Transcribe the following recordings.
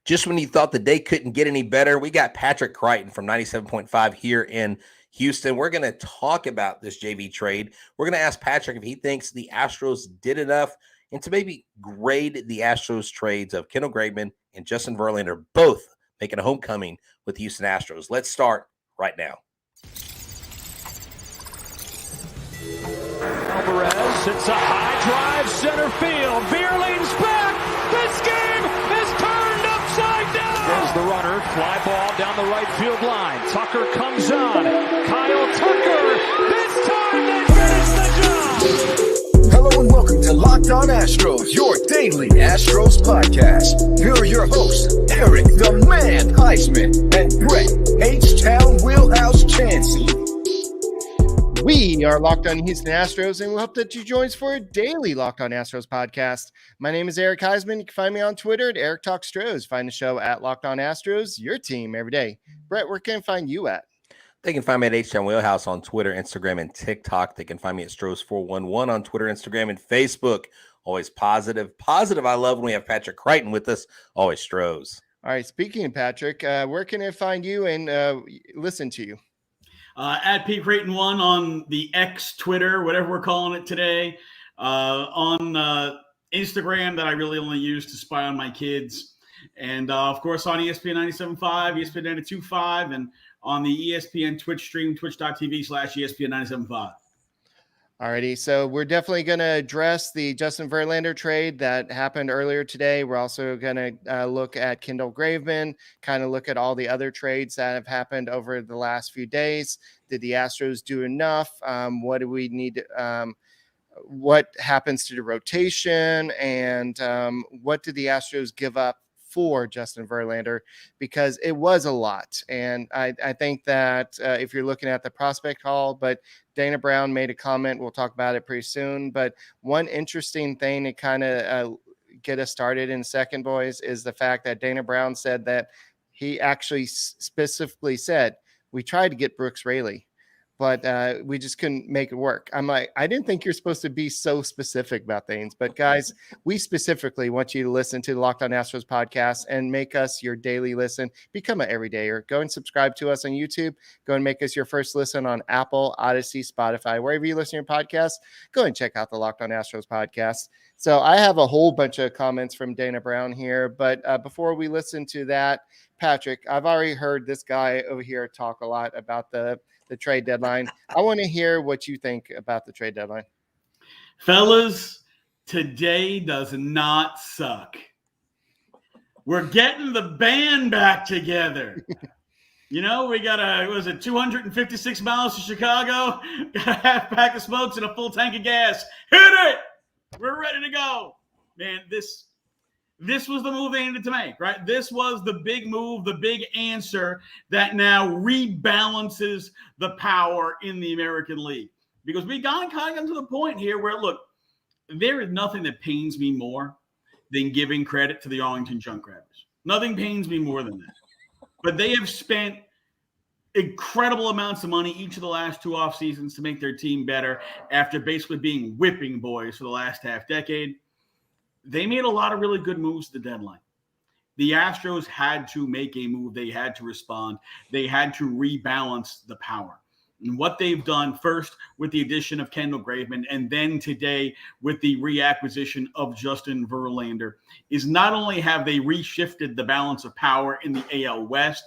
Just when you thought the day couldn't get any better, we got Patrick Creighton from 97.5 here in Houston. We're going to talk about this JV trade. We're going to ask Patrick if he thinks the Astros did enough and to maybe grade the Astros trades of Kendall Graveman and Justin Verlander, both making a homecoming with the Houston Astros. Let's start right now. Alvarez hits a high drive center field. Vierling's back. This game is turned upside down. There's the runner. Fly ball down the right field line. Tucker comes on. Kyle Tucker. This time they finish the job. Hello and welcome to Locked On Astros, your daily Astros podcast. Here are your hosts, Eric the Man Huysman and Brett H-Town Wheelhouse Chancey. We are Locked On Houston Astros, and we hope that you join us for a daily Locked On Astros podcast. My name is Eric Huysman. You can find me on Twitter at Eric Talks Stros. Find the show at Locked On Astros, your team every day. Brett, where can I find you at? They can find me at H-Town Wheelhouse on Twitter, Instagram, and TikTok. They can find me at Stros411 on Twitter, Instagram, and Facebook. Always positive. Positive. I love when we have Patrick Creighton with us. Always Stros. All right, speaking of Patrick, where can I find you and listen to you? At Patrick Creighton 1 on the X, Twitter, whatever we're calling it today. On Instagram that I really only use to spy on my kids. And, of course, on ESPN 97.5, ESPN 92.5, and on the ESPN Twitch stream, twitch.tv/ESPN 97.5. Alrighty, so we're definitely going to address the Justin Verlander trade that happened earlier today. We're also going to look at Kendall Graveman, kind of look at all the other trades that have happened over the last few days. Did the Astros do enough? What do we need? What happens to the rotation? And what did the Astros give up for Justin Verlander? Because it was a lot. And I think that if you're looking at the prospect haul, but Dana Brown made a comment. We'll talk about it pretty soon. But one interesting thing to kind of get us started in second, boys, is the fact that Dana Brown said that he actually specifically said, we tried to get Brooks Raley, but we just couldn't make it work. I'm like, I didn't think you're supposed to be so specific about things. But, guys, we specifically want you to listen to the Locked On Astros podcast and make us your daily listen. Become an everydayer. Go and subscribe to us on YouTube. Go and make us your first listen on Apple, Odyssey, Spotify, wherever you listen to your podcasts. Go and check out the Locked On Astros podcast. So I have a whole bunch of comments from Dana Brown here. But before we listen to that, Patrick, I've already heard this guy over here talk a lot about the trade deadline. I want to hear what you think about the trade deadline. Fellas, today does not suck. We're getting the band back together. You know, we got 256 miles to Chicago, got a half pack of smokes and a full tank of gas. Hit it! We're ready to go. Man, this was the move they needed to make, right? This was the big move, the big answer that now rebalances the power in the American League. Because we got kind of to the point here where, look, there is nothing that pains me more than giving credit to the Arlington Junk Grabbers. Nothing pains me more than that. But they have spent incredible amounts of money each of the last two off seasons to make their team better after basically being whipping boys for the last half decade. They made a lot of really good moves at the deadline. The Astros had to make a move. They had to respond. They had to rebalance the power. And what they've done first with the addition of Kendall Graveman and then today with the reacquisition of Justin Verlander is not only have they reshifted the balance of power in the AL West,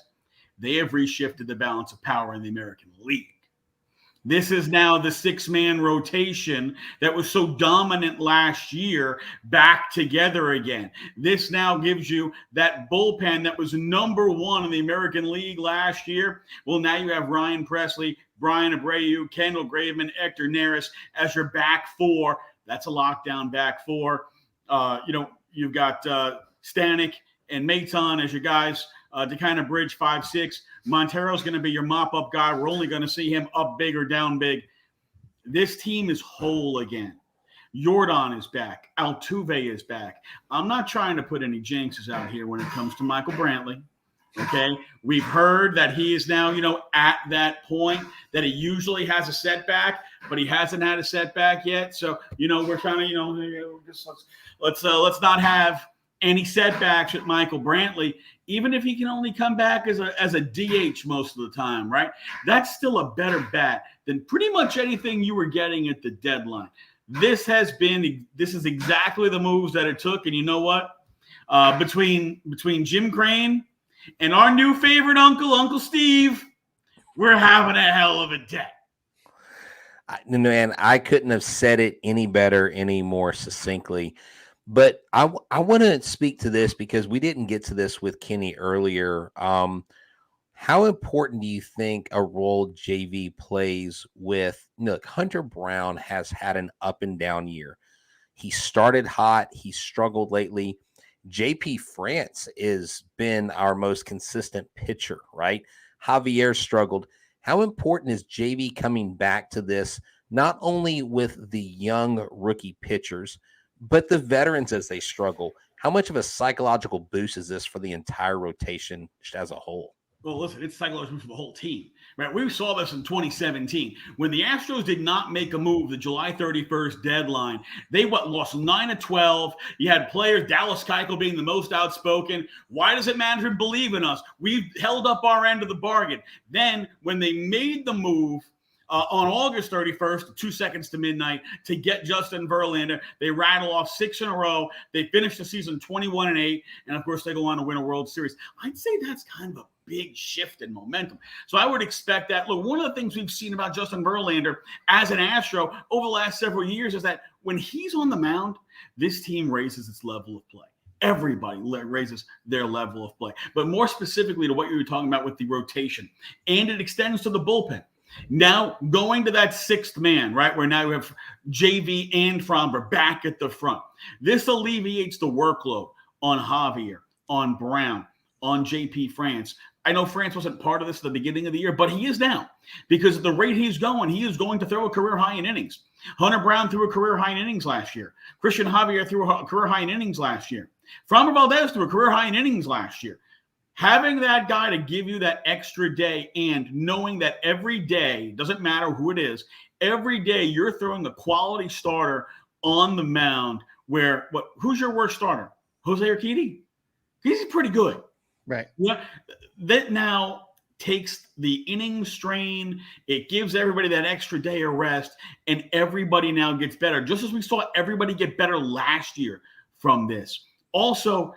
they have reshifted the balance of power in the American League. This is now the six-man rotation that was so dominant last year back together again. This now gives you that bullpen that was number one in the American League last year. Well, now you have Ryan Presley, Brian Abreu, Kendall Graveman, Hector Neris as your back four. That's a lockdown back four. You've got Stanek and Maton as your guys to kind of bridge 5-6. Montero's going to be your mop-up guy. We're only going to see him up big or down big. This team is whole again. Jordan is back. Altuve is back. I'm not trying to put any jinxes out here when it comes to Michael Brantley. Okay? We've heard that he is now, at that point that he usually has a setback, but he hasn't had a setback yet. So, we're trying to, let's not have any setbacks at Michael Brantley, even if he can only come back as a DH most of the time, right? That's still a better bat than pretty much anything you were getting at the deadline. This is exactly the moves that it took. And you know what? Between Jim Crane and our new favorite Uncle Steve, we're having a hell of a day. Man, I couldn't have said it any better, any more succinctly. But I want to speak to this because we didn't get to this with Kenny earlier. How important do you think a role JV plays with, look, Hunter Brown has had an up and down year. He started hot. He struggled lately. JP France has been our most consistent pitcher, right? Javier struggled. How important is JV coming back to this, not only with the young rookie pitchers, but the veterans as they struggle? How much of a psychological boost is this for the entire rotation as a whole? Well, listen, it's psychological for the whole team, right? We saw this in 2017 when the Astros did not make a move the July 31st deadline. They lost 9-12. You had players, Dallas Keuchel being the most outspoken. Why doesn't management believe in us? We've held up our end of the bargain. Then when they made the move on August 31st, 2 seconds to midnight, to get Justin Verlander, they rattle off 6 in a row. They finish the season 21-8, and of course they go on to win a World Series. I'd say that's kind of a big shift in momentum. So I would expect that. Look, one of the things we've seen about Justin Verlander as an Astro over the last several years is that when he's on the mound, this team raises its level of play. Everybody raises their level of play. But more specifically to what you were talking about with the rotation, and it extends to the bullpen. Now going to that sixth man, right, where now you have JV and Fromber back at the front. This alleviates the workload on Javier, on Brown, on JP France. I know France wasn't part of this at the beginning of the year, but he is now, because at the rate he is going to throw a career high in innings. Hunter Brown threw a career high in innings last year. Christian Javier threw a career high in innings last year. Fromber Valdez threw a career high in innings last year. Having that guy to give you that extra day, and knowing that every day, doesn't matter who it is, every day you're throwing a quality starter on the mound where, who's your worst starter? Jose Urquidy? He's pretty good. Right. Yeah. That now takes the inning strain. It gives everybody that extra day of rest, and everybody now gets better, just as we saw everybody get better last year from this. Also,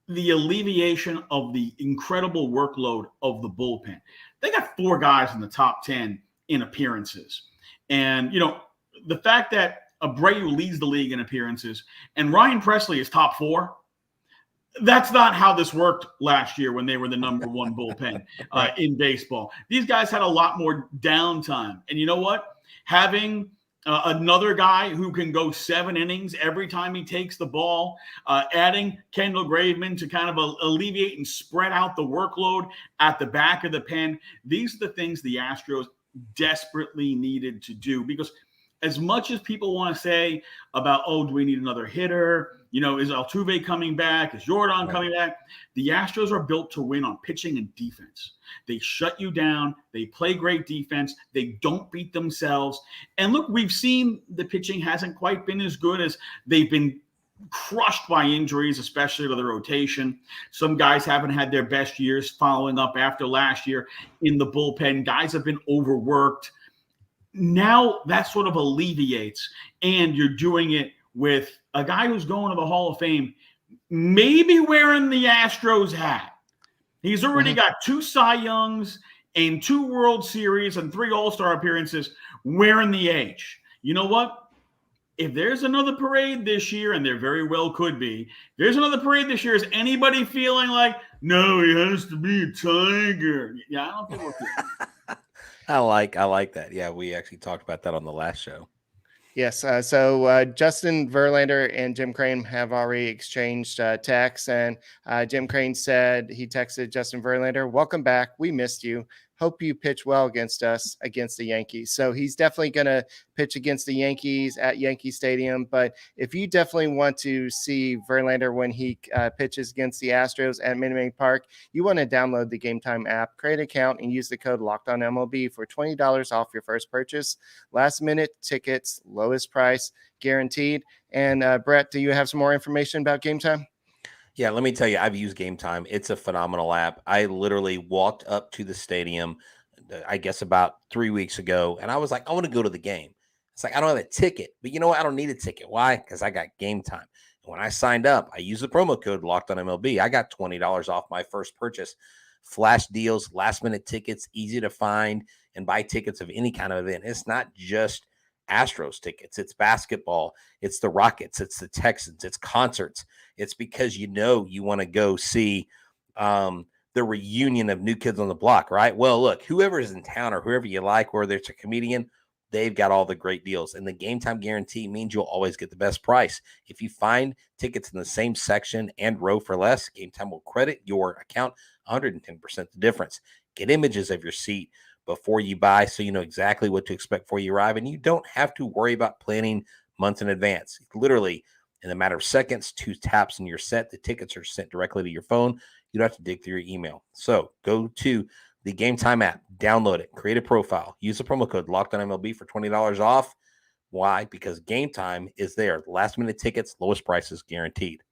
the alleviation of the incredible workload of the bullpen. They got 4 guys in the top 10 in appearances. And, the fact that Abreu leads the league in appearances and Ryan Presley is top 4, that's not how this worked last year when they were the number 1 bullpen in baseball. These guys had a lot more downtime. And you know what? Having another guy who can go 7 innings every time he takes the ball, adding Kendall Graveman to kind of alleviate and spread out the workload at the back of the pen. These are the things the Astros desperately needed to do, because as much as people want to say about, do we need another hitter? Is Altuve coming back? Is Jordan coming back? The Astros are built to win on pitching and defense. They shut you down. They play great defense. They don't beat themselves. And look, we've seen the pitching hasn't quite been as good as they've been crushed by injuries, especially to the rotation. Some guys haven't had their best years following up after last year in the bullpen. Guys have been overworked. Now that sort of alleviates, and you're doing it with a guy who's going to the Hall of Fame, maybe wearing the Astros hat. He's already got 2 Cy Youngs and 2 World Series and 3 All-Star appearances wearing the H. You know what? If there's another parade this year, and there very well could be, there's another parade this year, is anybody feeling like, no, he has to be a Tiger? Yeah, I don't think we're feeling I like that. Yeah, we actually talked about that on the last show. Yes. So Justin Verlander and Jim Crane have already exchanged texts, and Jim Crane said he texted Justin Verlander, "Welcome back. We missed you. Hope you pitch well against us, against the Yankees." So he's definitely going to pitch against the Yankees at Yankee Stadium. But if you definitely want to see Verlander when he pitches against the Astros at Minute Maid Park, you want to download the Game Time app, create an account, and use the code LOCKEDONMLB for $20 off your first purchase. Last minute tickets, lowest price guaranteed. And Brett, do you have some more information about Game Time? Yeah, let me tell you, I've used Game Time. It's a phenomenal app. I literally walked up to the stadium, I guess about 3 weeks ago, and I was like, I want to go to the game. It's like, I don't have a ticket, but you know what? I don't need a ticket. Why? Because I got Game Time. And when I signed up, I used the promo code Locked on MLB. I got $20 off my first purchase. Flash deals, last minute tickets, easy to find and buy tickets of any kind of event. It's not just Astros tickets. It's basketball. It's the Rockets. It's the Texans. It's concerts. It's because you want to go see the reunion of New Kids on the Block, right? Well, look, whoever is in town or whoever you like, whether it's a comedian, they've got all the great deals. And the Game Time guarantee means you'll always get the best price. If you find tickets in the same section and row for less, Game Time will credit your account 110% the difference. Get images of your seat before you buy so you know exactly what to expect before you arrive, and you don't have to worry about planning months in advance. Literally, in a matter of seconds, 2 taps and you're set. The tickets are sent directly to your phone. You don't have to dig through your email. So go to the Game Time app, download it, create a profile, use the promo code Locked on MLB for $20 off. Why? Because Game Time is there. Last minute tickets, lowest prices guaranteed.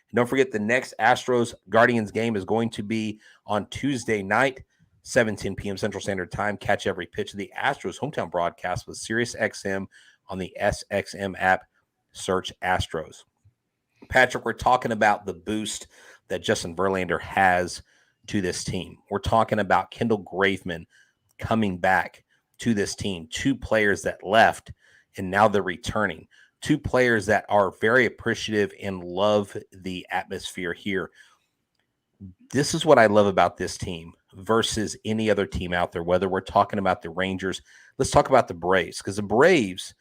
And don't forget, the next Astros Guardians game is going to be on Tuesday night, 7:10 p.m. Central Standard Time. Catch every pitch of the Astros hometown broadcast with SiriusXM on the SXM app. Search Astros. Patrick, we're talking about the boost that Justin Verlander has to this team. We're talking about Kendall Graveman coming back to this team. 2 players that left, and now they're returning. 2 players that are very appreciative and love the atmosphere here. This is what I love about this team versus any other team out there, whether we're talking about the Rangers. Let's talk about the Braves, because the Braves,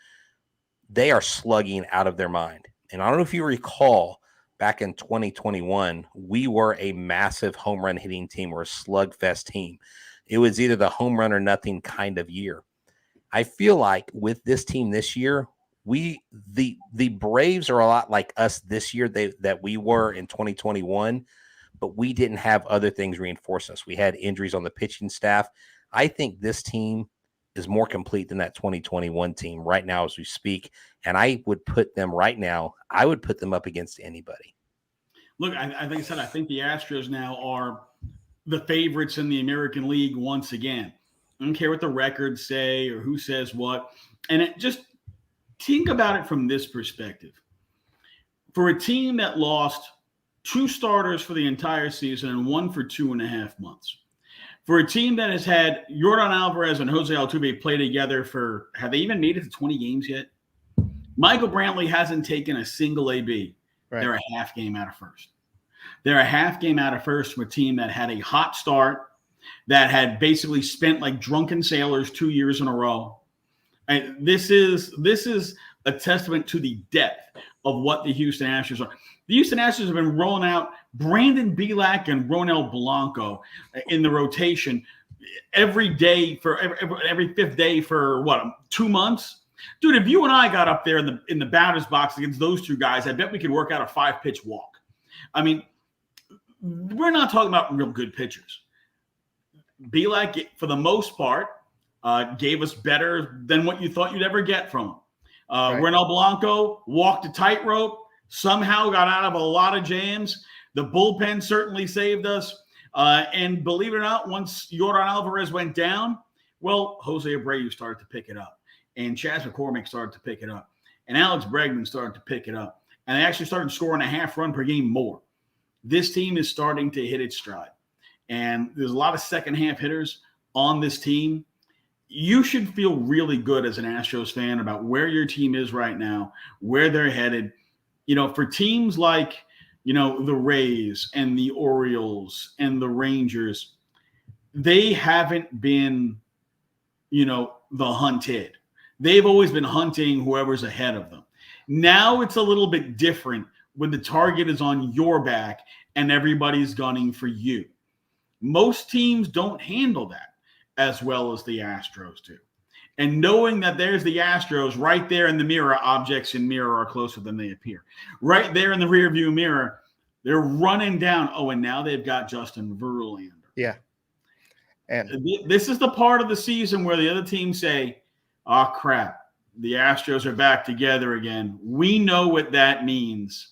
they are slugging out of their mind. And I don't know if you recall, back in 2021, we were a massive home run hitting team. We're a slugfest team. It was either the home run or nothing kind of year. I feel like with this team this year, the Braves are a lot like us this year that we were in 2021, but we didn't have other things reinforce us. We had injuries on the pitching staff. I think this team is more complete than that 2021 team right now as we speak. And I would put them right now, I would put them up against anybody. Look, I think the Astros now are the favorites in the American League once again. I don't care what the records say or who says what. And it just think about it from this perspective. For a team that lost 2 starters for the entire season and 1 for 2.5 months, for a team that has had Yordan Alvarez and Jose Altuve play together for, have they even made it to 20 games yet? Michael Brantley hasn't taken a single AB. Right. They're a half game out of first. They're a half game out of first from a team that had a hot start, that had basically spent like drunken sailors 2 years in a row. And this is a testament to the depth of what the Houston Astros are. The Houston Astros have been rolling out Brandon Bielak and Ronel Blanco in the rotation every day for every 5th day for 2 months. Dude, if you and I got up there in the batter's box against those 2 guys, I bet we could work out a 5-pitch walk. I mean, we're not talking about real good pitchers. Bielak, for the most part, gave us better than what you thought you'd ever get from him. Right. Ronel Blanco walked a tightrope, somehow got out of a lot of jams. The bullpen certainly saved us. And believe it or not, once Yordan Alvarez went down, well, Jose Abreu started to pick it up. And Chas McCormick started to pick it up. And Alex Bregman started to pick it up. And they actually started scoring a half run per game more. This team is starting to hit its stride. And there's a lot of second half hitters on this team. You should feel really good as an Astros fan about where your team is right now, where they're headed. You know, for teams like, the Rays and the Orioles and the Rangers, they haven't been, the hunted. They've always been hunting whoever's ahead of them. Now it's a little bit different when the target is on your back and everybody's gunning for you. Most teams don't handle that as well as the Astros do. And knowing that there's the Astros right there in the mirror, objects in mirror are closer than they appear. Right there in the rearview mirror, they're running down. Oh, and now they've got Justin Verlander. Yeah. And this is the part of the season where the other teams say, oh, crap, the Astros are back together again. We know what that means.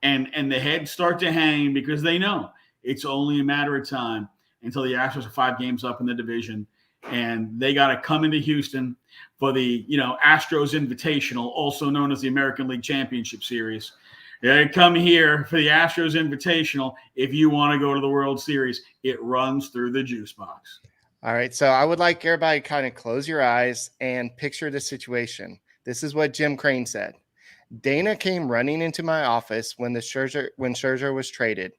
and the heads start to hang because they know it's only a matter of time until the Astros are 5 games up in the division, and they got to come into Houston for the Astros Invitational, also known as the American League Championship Series. They come here for the Astros Invitational if you want to go to the World Series. It runs through the juice box. All right, so I would like everybody to kind of close your eyes and picture the situation. This is what Jim Crane said. Dana came running into my office when Scherzer was traded,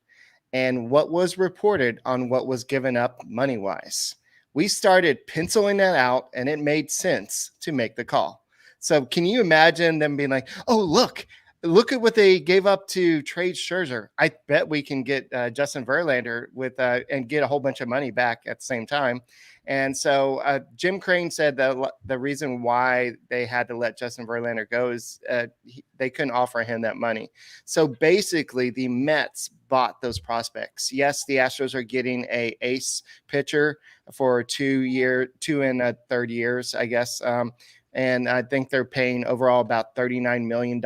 and what was reported on what was given up money-wise. We started penciling that out, and it made sense to make the call. So can you imagine them being like, oh, look at what they gave up to trade Scherzer. I bet we can get Justin Verlander and get a whole bunch of money back at the same time. And so Jim Crane said that the reason why they had to let Justin Verlander go is they couldn't offer him that money. So basically the Mets bought those prospects. Yes, the Astros are getting a ace pitcher for 2 and a third years, I guess. And I think they're paying overall about $39 million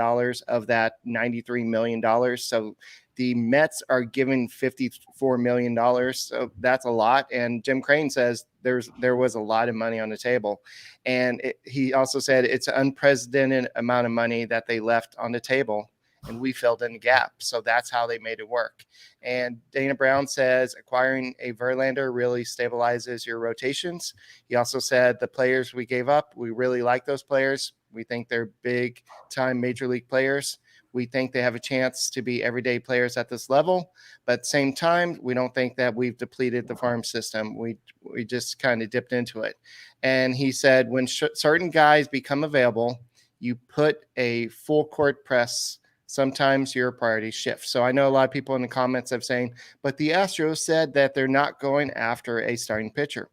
of that $93 million. So the Mets are giving $54 million. So that's a lot. And Jim Crane says there was a lot of money on the table. And he also said it's an unprecedented amount of money that they left on the table, and we filled in the gap. So that's how they made it work. And Dana Brown says acquiring a Verlander really stabilizes your rotations. He also said the players we gave up, we really like those players. We think they're big time major league players. We think they have a chance to be everyday players at this level. But at the same time, we don't think that we've depleted the farm system. We just kind of dipped into it. And he said when certain guys become available, you put a full court press. Sometimes your priority shifts. So I know a lot of people in the comments have saying, but the Astros said that they're not going after a starting pitcher.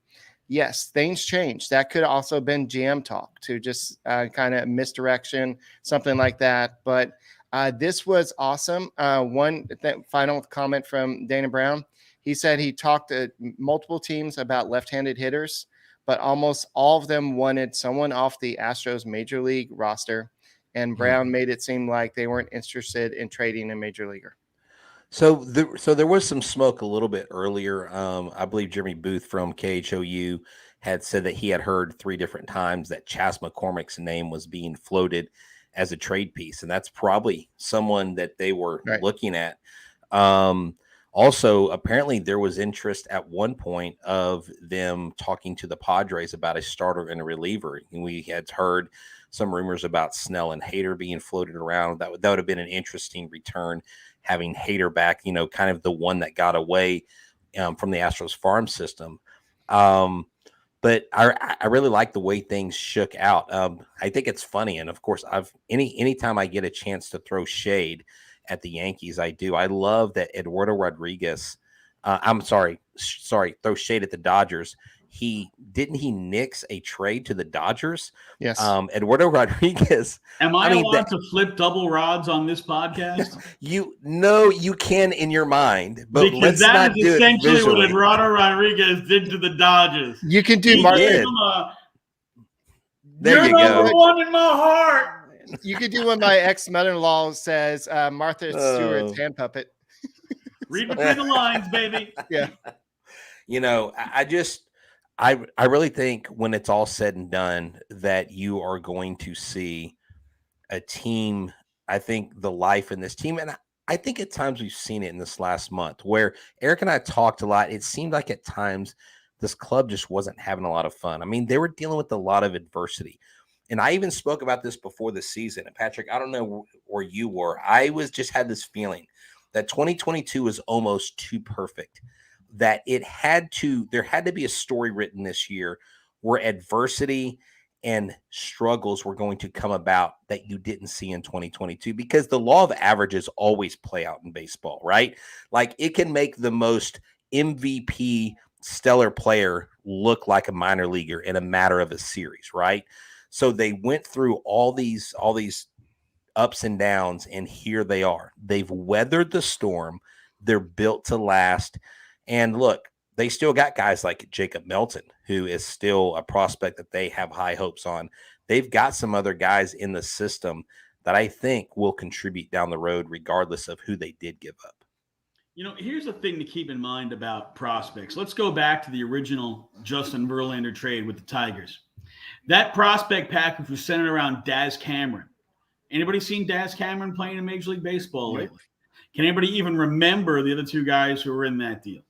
Yes, things change. That could also have been GM talk to just kind of misdirection, something like that. But this was awesome. One final comment from Dana Brown. He said he talked to multiple teams about left-handed hitters, but almost all of them wanted someone off the Astros major league roster. And Brown made it seem like they weren't interested in trading a major leaguer. So there was some smoke a little bit earlier. I believe Jeremy Booth from KHOU had said that he had heard 3 different times that Chas McCormick's name was being floated as a trade piece. And that's probably someone that they were looking at. Also, apparently there was interest at one point of them talking to the Padres about a starter and a reliever. And we had heard some rumors about Snell and Hader being floated around. That would have been an interesting return, having Hader back, kind of the one that got away from the Astros farm system. But I really like the way things shook out. I think it's funny. And of course, anytime I get a chance to throw shade at the Yankees, I do. I love that Eduardo Rodriguez, throw shade at the Dodgers. He nix a trade to the Dodgers. Yes. Eduardo Rodriguez. Am I allowed to flip double rods on this podcast? You can in your mind, but because let's not do it essentially visually. what Eduardo Rodriguez did to the Dodgers. You can do There You're you go. number one in my heart. You could do what my ex-mother-in-law says, Martha Stewart's hand puppet. Read between the lines, baby. Yeah. I really think when it's all said and done that you are going to see a team. I think the life in this team, and I think at times we've seen it in this last month where Eric and I talked a lot. It seemed like at times this club just wasn't having a lot of fun. I mean, they were dealing with a lot of adversity. And I even spoke about this before the season. And Patrick, I don't know where you were. I had this feeling that 2022 was almost too perfect, that there had to be a story written this year where adversity and struggles were going to come about that you didn't see in 2022, because the law of averages always play out in baseball, right? Like it can make the most MVP stellar player look like a minor leaguer in a matter of a series, right? So they went through all these ups and downs, and here they are. They've weathered the storm. They're built to last. And look, they still got guys like Jacob Melton, who is still a prospect that they have high hopes on. They've got some other guys in the system that I think will contribute down the road, regardless of who they did give up. Here's the thing to keep in mind about prospects. Let's go back to the original Justin Verlander trade with the Tigers. That prospect package was centered around Daz Cameron. Anybody seen Daz Cameron playing in Major League Baseball lately? Can anybody even remember the other two guys who were in that deal?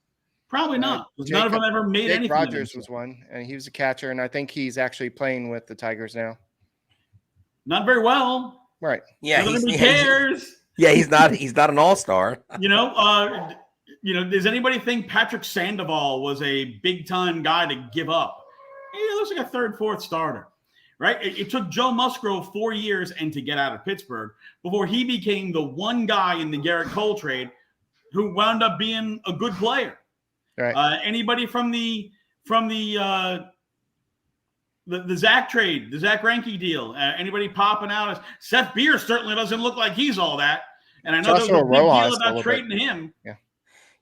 Probably not. None of them ever made anything. Rogers was one, and he was a catcher, and I think he's actually playing with the Tigers now. Not very well. Right. Yeah, nobody cares. He's not an all-star. Does anybody think Patrick Sandoval was a big-time guy to give up? He looks like a third, fourth starter, right? It took Joe Musgrove 4 years and to get out of Pittsburgh before he became the one guy in the Garrett Cole trade who wound up being a good player. Right. Anybody from the Zach trade, the Zach Greinke deal, anybody popping out as Seth Beer certainly doesn't look like he's all that. And I know there's a big deal about trading him.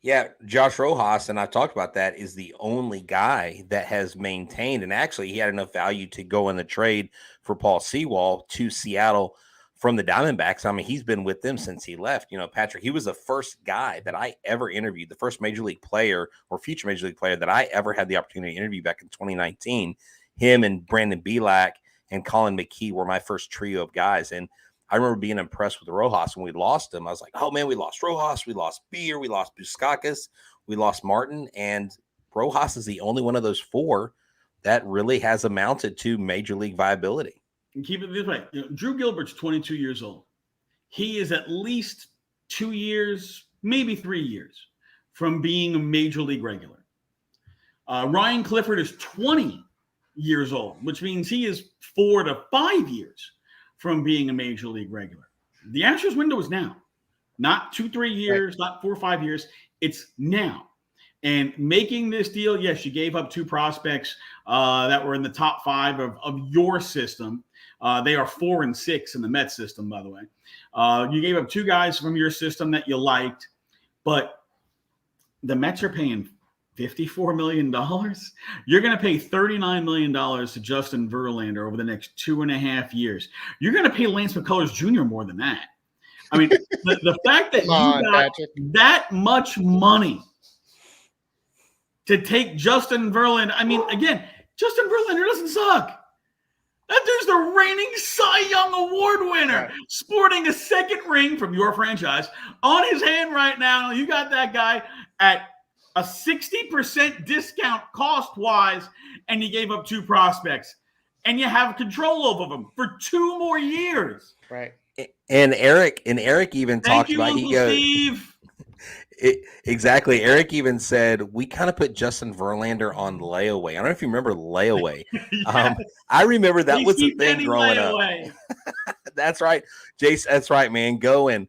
Yeah, Josh Rojas, and I talked about that, is the only guy that has maintained, and actually he had enough value to go in the trade for Paul Sewall to Seattle from the Diamondbacks. I mean, he's been with them since he left. Patrick, he was the first guy that I ever interviewed, the first Major League player or future Major League player that I ever had the opportunity to interview back in 2019. Him and Brandon Belak and Colin McKee were my first trio of guys. And I remember being impressed with Rojas when we lost him. I was like, oh, man, we lost Rojas. We lost Beer. We lost Buskakis. We lost Martin. And Rojas is the only one of those four that really has amounted to Major League viability. And keep it this way. Drew Gilbert's 22 years old. He is at least 2 years, maybe 3 years from being a Major League regular. Ryan Clifford is 20 years old, which means he is 4 to 5 years from being a Major League regular. The Astros window is now, not 2-3 years, not 4 or 5 years. It's now. And making this deal, yes, you gave up 2 prospects that were in the top 5 of your system. They are 4 and 6 in the Mets system, by the way. You gave up 2 guys from your system that you liked, but the Mets are paying $54 million. You're going to pay $39 million to Justin Verlander over the next 2.5 years. You're going to pay Lance McCullers Jr. more than that. I mean, the fact that you got that much money to take Justin Verlander. I mean, again, Justin Verlander doesn't suck. That dude's the reigning Cy Young Award winner, sporting a second ring from your franchise on his hand right now. You got that guy at a 60% discount cost-wise, and you gave up 2 prospects, and you have control over them for 2 more years. Right. And Eric even talked about, he goes, Steve. Exactly. Eric even said, we kind of put Justin Verlander on layaway. I don't know if you remember layaway. Yes. I remember that was the thing growing up. That's right. Jace, that's right, man. Go and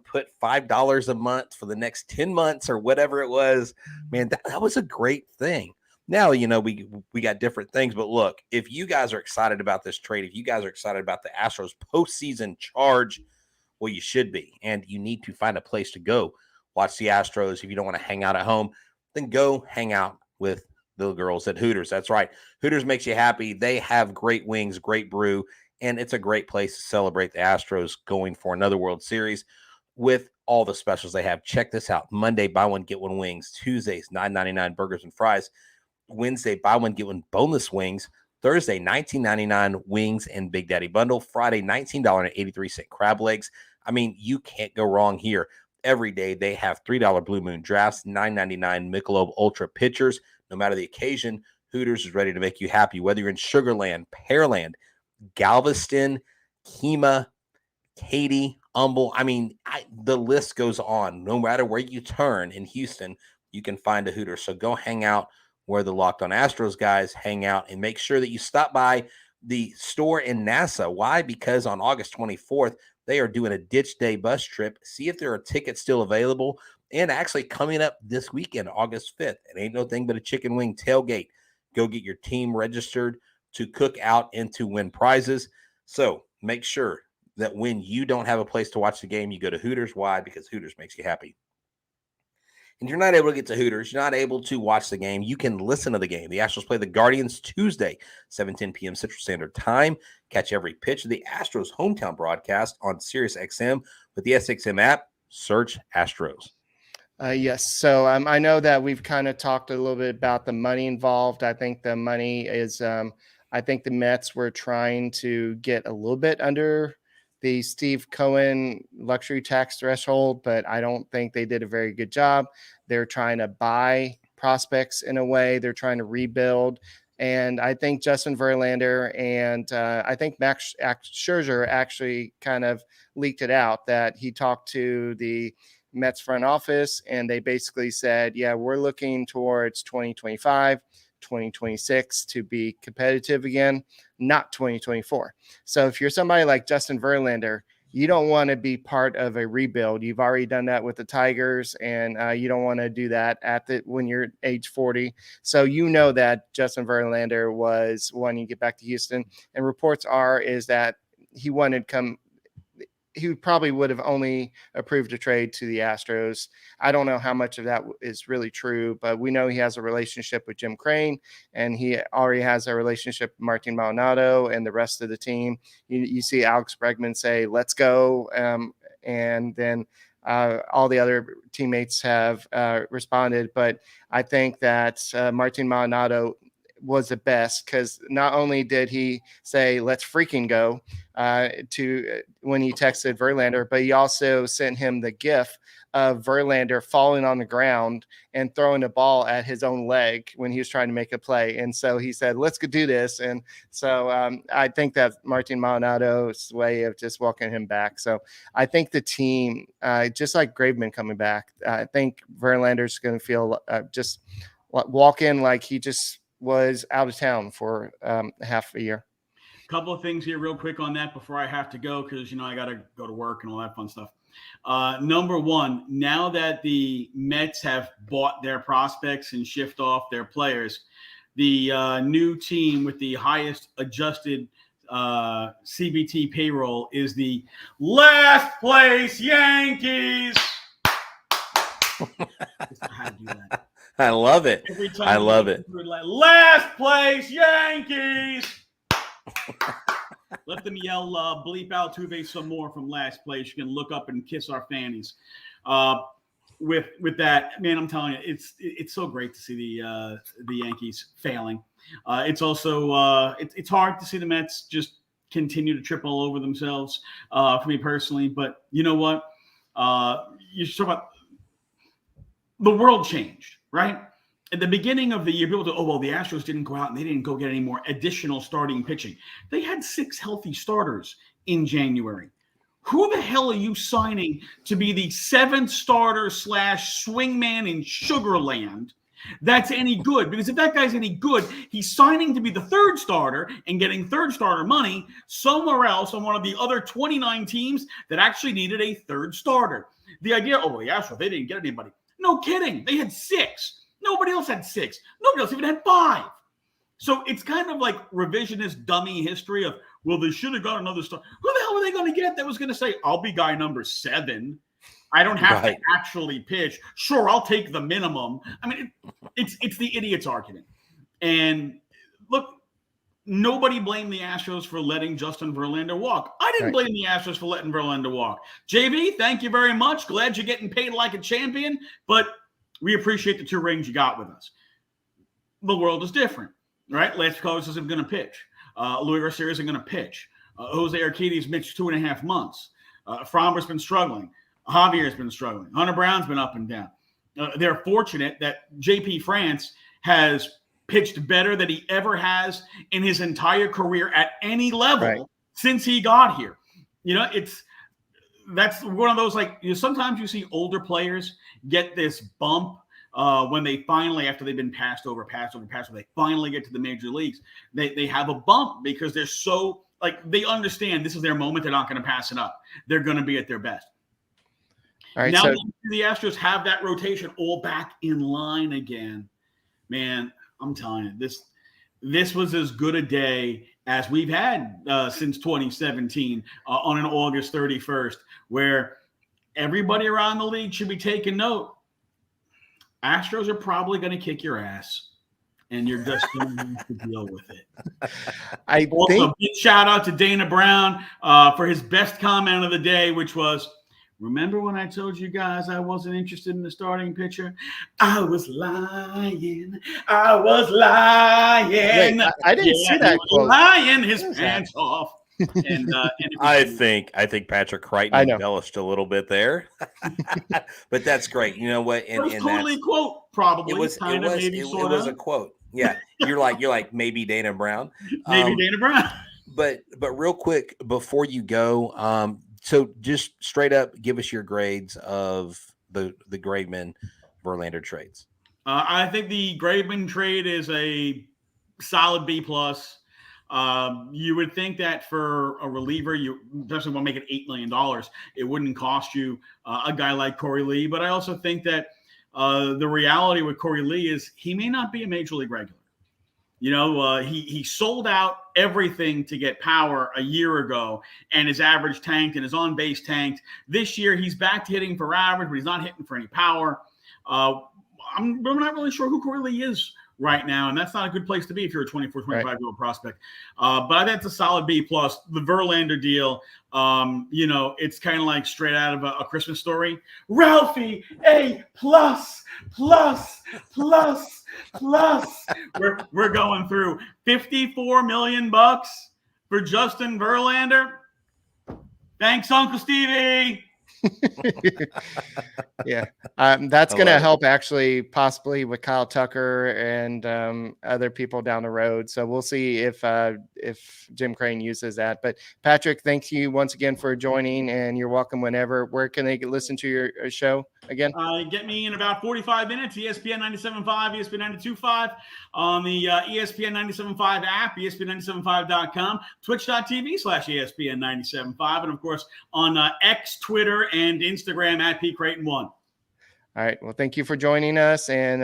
put $5 a month for the next 10 months or whatever it was. Man, that was a great thing. Now, we got different things, but look, if you guys are excited about this trade, if you guys are excited about the Astros postseason charge, well, you should be, and you need to find a place to go watch the Astros. If you don't want to hang out at home, then go hang out with the girls at Hooters. That's right. Hooters makes you happy. They have great wings, great brew, and it's a great place to celebrate the Astros going for another World Series with all the specials they have. Check this out. Monday, buy one, get one wings. Tuesdays, $9.99 burgers and fries. Wednesday, buy one, get one boneless wings. Thursday, $19.99 wings and Big Daddy bundle. Friday, $19.83 crab legs. I mean, you can't go wrong here. Every day, they have $3 Blue Moon drafts, $9.99 Michelob Ultra pitchers. No matter the occasion, Hooters is ready to make you happy, whether you're in Sugar Land, Pearland, Galveston, Kemah, Katy, Humble. I mean, the list goes on. No matter where you turn in Houston, you can find a Hooters. So go hang out where the Locked On Astros guys hang out, and make sure that you stop by the store in NASA. Why? Because on August 24th, they are doing a Ditch Day bus trip. See if there are tickets still available. And actually coming up this weekend, August 5th, it ain't no thing but a chicken wing tailgate. Go get your team registered to cook out and to win prizes. So make sure that when you don't have a place to watch the game, you go to Hooters. Why? Because Hooters makes you happy. and you're not able to get to Hooters, you're not able to watch the game, you can listen to the game. The Astros play the Guardians Tuesday, 7:10 p.m. Central Standard Time. Catch every pitch of the Astros hometown broadcast on SiriusXM with the SXM app. Search Astros. Yes. So I know that we've kind of talked a little bit about the money involved. I think the money is, I think the Mets were trying to get a little bit under the Steve Cohen luxury tax threshold, but I don't think they did a very good job. They're trying to buy prospects in a way. They're trying to rebuild. And I think Justin Verlander and I think Max Scherzer actually kind of leaked it out that he talked to the Mets front office, and they basically said, yeah, we're looking towards 2025, 2026 to be competitive again, not 2024. So if you're somebody like Justin Verlander, you don't want to be part of a rebuild. You've already done that with the Tigers, and you don't want to do that when you're age 40. So you know that Justin Verlander was wanting to get back to Houston, and reports is that he wanted to come. He probably would have only approved a trade to the Astros. I don't know how much of that is really true, but we know he has a relationship with Jim Crane, and he already has a relationship with Martin Maldonado and the rest of the team. You see Alex Bregman say, let's go. And then all the other teammates have responded. But I think that Martin Maldonado was the best, because not only did he say let's freaking go to when he texted Verlander, but he also sent him the gif of Verlander falling on the ground and throwing a ball at his own leg when he was trying to make a play. And so he said, let's go do this. And so I think that Martin Maldonado's way of just welcoming him back. So I think the team, just like Graveman coming back, I think Verlander's going to feel just walk in like he just was out of town for half a year. Couple of things here real quick on that before I have to go, because, I got to go to work and all that fun stuff. Number one, now that the Mets have bought their prospects and shift off their players, the new team with the highest adjusted CBT payroll is the last place Yankees. I do that. I love it. I love it. Last place Yankees. Let them yell bleep Altuve some more from last place. You can look up and kiss our fannies. With that, man, I'm telling you, it's so great to see the Yankees failing. It's also it's hard to see the Mets just continue to trip all over themselves. For me personally, but you know what? You talk about the world changed, right? At the beginning of the year, people thought, the Astros didn't go out and they didn't go get any more additional starting pitching. They had 6 healthy starters in January. Who the hell are you signing to be the 7th starter / swingman in Sugarland that's any good? Because if that guy's any good, he's signing to be the 3rd starter and getting 3rd starter money somewhere else on one of the other 29 teams that actually needed a 3rd starter. The idea, the Astros, they didn't get anybody. No kidding. They had 6. Nobody else had 6. Nobody else even had 5. So it's kind of like revisionist dummy history of, they should have got another star. Who the hell were they going to get that was going to say, I'll be guy number 7. I don't have to actually pitch. Sure, I'll take the minimum. I mean, it's the idiot's argument. And look, nobody blamed the Astros for letting Justin Verlander walk. I didn't blame the Astros for letting Verlander walk. JV, thank you very much. Glad you're getting paid like a champion, but we appreciate the 2 rings you got with us. The world is different, right? Lance McCullers isn't going to pitch. Louis Garcia isn't going to pitch. Jose Urquidy's missed 2.5 months. Framber's been struggling. Javier's been struggling. Hunter Brown's been up and down. They're fortunate that J.P. France has pitched better than he ever has in his entire career at any level since he got here. That's one of those, sometimes you see older players get this bump when they finally, after they've been passed over, they finally get to the major leagues. They have a bump because they're so, they understand this is their moment. They're not going to pass it up. They're going to be at their best. All right, now the Astros have that rotation all back in line again. Man, I'm telling you, this was as good a day as we've had since 2017 on an August 31st, where everybody around the league should be taking note. Astros are probably going to kick your ass, and you're just going to have to deal with it. Also, big shout out to Dana Brown for his best comment of the day, which was, remember when I told you guys I wasn't interested in the starting pitcher? I was lying. Wait, I didn't see that quote. Lying his pants off. And I think Patrick Creighton embellished a little bit there, but that's great. You know what? It was totally quote, probably. It was a quote. Yeah, you're like maybe Dana Brown, Dana Brown. But real quick before you go, so just straight up, give us your grades of the Graveman Verlander trades. I think the Graveman trade is a solid B+. You would think that for a reliever, you especially want to make it $8 million, it wouldn't cost you a guy like Corey Lee. But I also think that the reality with Corey Lee is he may not be a major league regular. You know, he sold out everything to get power a year ago, and his average tanked and his on base tanked. This year, he's back to hitting for average, but he's not hitting for any power. I'm not really sure who Corey Lee is right now, and that's not a good place to be if you're a 24, 25-year-old prospect. But I think it's a solid B+. The Verlander deal, you know, it's kind of like straight out of a Christmas Story. Ralphie, A+++++. We're going through $54 million for Justin Verlander. Thanks, Uncle Stevie. Yeah, that's going to help actually possibly with Kyle Tucker and other people down the road. So we'll see if Jim Crane uses that. But Patrick, thank you once again for joining, and you're welcome whenever. Where can they listen to your show again? Get me in about 45 minutes. ESPN 97.5, ESPN 92.5 on the ESPN 97.5 app, ESPN975.com, Twitch.tv/ESPN 97.5, and of course on X, Twitter, and Instagram at @PCreighton1. All right. Well, thank you for joining us, and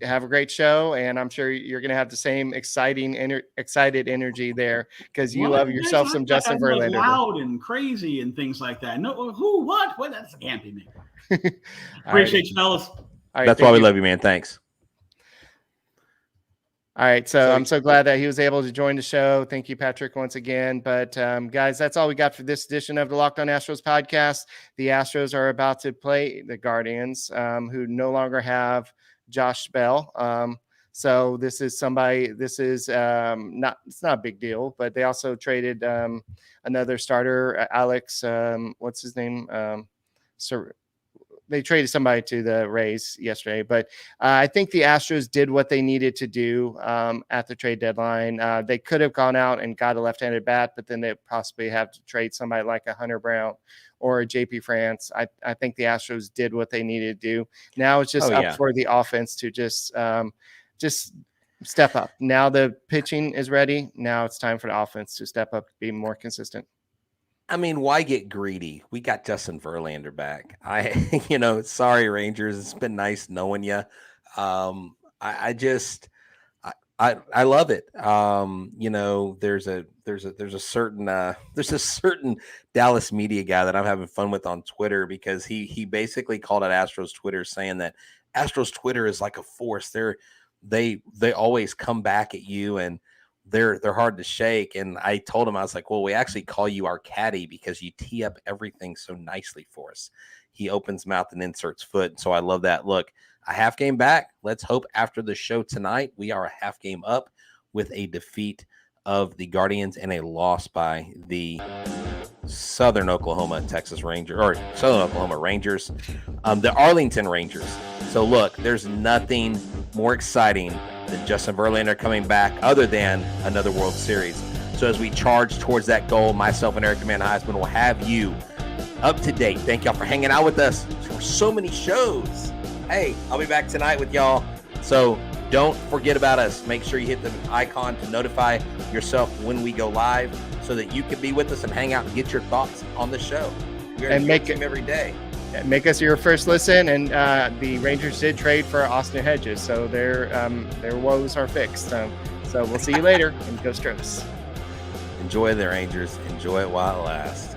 have a great show. And I'm sure you're going to have the same excited energy there because you love yourself some Justin Verlander. Loud and crazy and things like that. No, who, what? That can't be me. Appreciate you, fellas. That's why we love you, man. Thanks. All right, so I'm so glad that he was able to join the show. Thank you, Patrick, once again. But, guys, that's all we got for this edition of the Locked On Astros podcast. The Astros are about to play the Guardians, who no longer have Josh Bell. So this is it's not a big deal, but they also traded another starter, Alex, what's his name? They traded somebody to the Rays yesterday, but I think the Astros did what they needed to do at the trade deadline. They could have gone out and got a left-handed bat, but then they possibly have to trade somebody like a Hunter Brown or a JP France. I think the Astros did what they needed to do. Now it's just up for the offense to just step up. Now the pitching is ready. Now it's time for the offense to step up, be more consistent. I mean, why get greedy? We got Justin Verlander back. Sorry, Rangers. It's been nice knowing you. I love it. There's a certain Dallas media guy that I'm having fun with on Twitter because he basically called out Astros Twitter saying that Astros Twitter is like a force. They always come back at you and they're hard to shake. And I told him, I was like, well, we actually call you our caddy because you tee up everything so nicely for us. He opens mouth and inserts foot. So I love that. Look, a half game back. Let's hope after the show tonight, we are a half game up with a defeat of the Guardians and a loss by the Southern Oklahoma Rangers, the Arlington Rangers. So look, there's nothing more exciting than Justin Verlander coming back other than another World Series. So as we charge towards that goal, myself and Eric the Man Huysman will have you up to date. Thank y'all for hanging out with us for so many shows. Hey, I'll be back tonight with y'all. So don't forget about us. Make sure you hit the icon to notify yourself when we go live so that you can be with us and hang out and get your thoughts on the show. We're and make it every day. Make us your first listen. And the Rangers did trade for Austin Hedges, so their woes are fixed. So we'll see you later, and go Astros. Enjoy the Rangers. Enjoy it while it lasts.